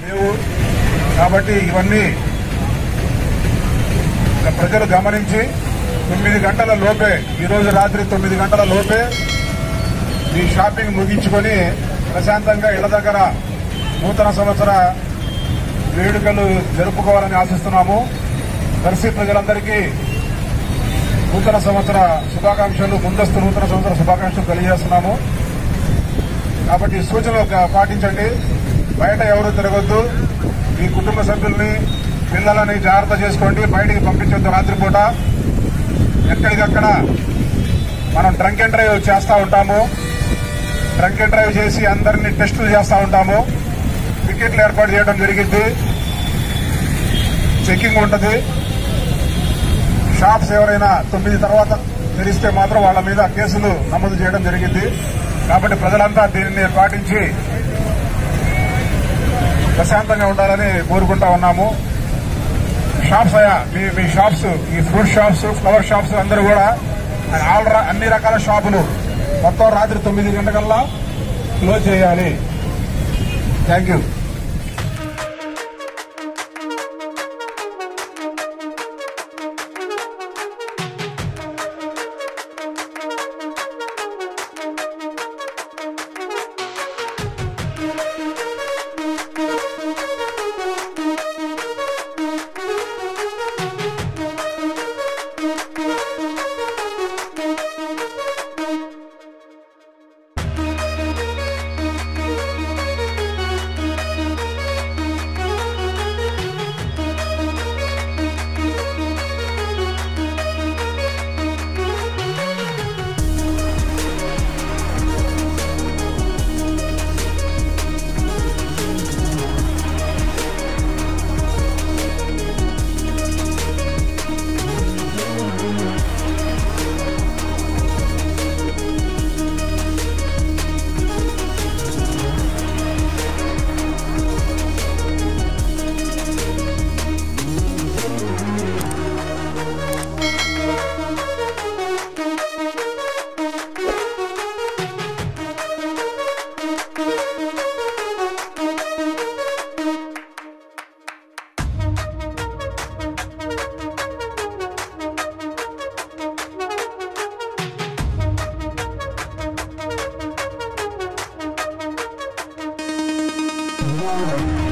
లేవు. కాబట్టి ఇవన్నీ ప్రజలు గమనించి 9 గంటల లోపే, ఈరోజు రాత్రి 9 గంటల లోపే ఈ షాపింగ్ ముగించుకొని ప్రశాంతంగా ఇళ్ల దగ్గర నూతన సంవత్సర వేడుకలు జరుపుకోవాలని ఆశిస్తున్నాము. దర్శి ప్రజలందరికీ నూతన సంవత్సర శుభాకాంక్షలు, ముందస్తు నూతన సంవత్సర శుభాకాంక్షలు తెలియజేస్తున్నాము. కాబట్టి సూచనలు పాటించండి. బయట ఎవరు తిరగొద్దు. మీ కుటుంబ సభ్యుల్ని, పిల్లలని జాగ్రత్త చేసుకోండి. బయటికి పంపించొద్దు రాత్రిపూట. ఎక్కడికక్కడ మనం డ్రంక్ అండ్ డ్రైవ్ చేస్తూ ఉంటాము. డ్రంక్ అండ్ డ్రైవ్ చేసి అందరినీ టెస్టులు చేస్తూ ఉంటాము. వికెట్లు ఏర్పాటు చేయడం జరిగింది. చెకింగ్ ఉంటుంది. షాప్స్ ఎవరైనా 9 తర్వాత తెరిస్తే మాత్రం వాళ్ళ మీద కేసులు నమోదు చేయడం జరిగింది. కాబట్టి ప్రజలంతా దీనిని పాటించి ప్రశాంతంగా ఉండాలని కోరుకుంటా ఉన్నాము. షాప్స్ మీ షాప్స్, ఈ ఫ్రూట్ షాప్స్, ఫ్లవర్ షాప్స్ అందరూ కూడా అన్ని రకాల షాపులు మొత్తం రాత్రి 9 గంటలకల్లా క్లోజ్ చేయాలి. Thank you. Wow.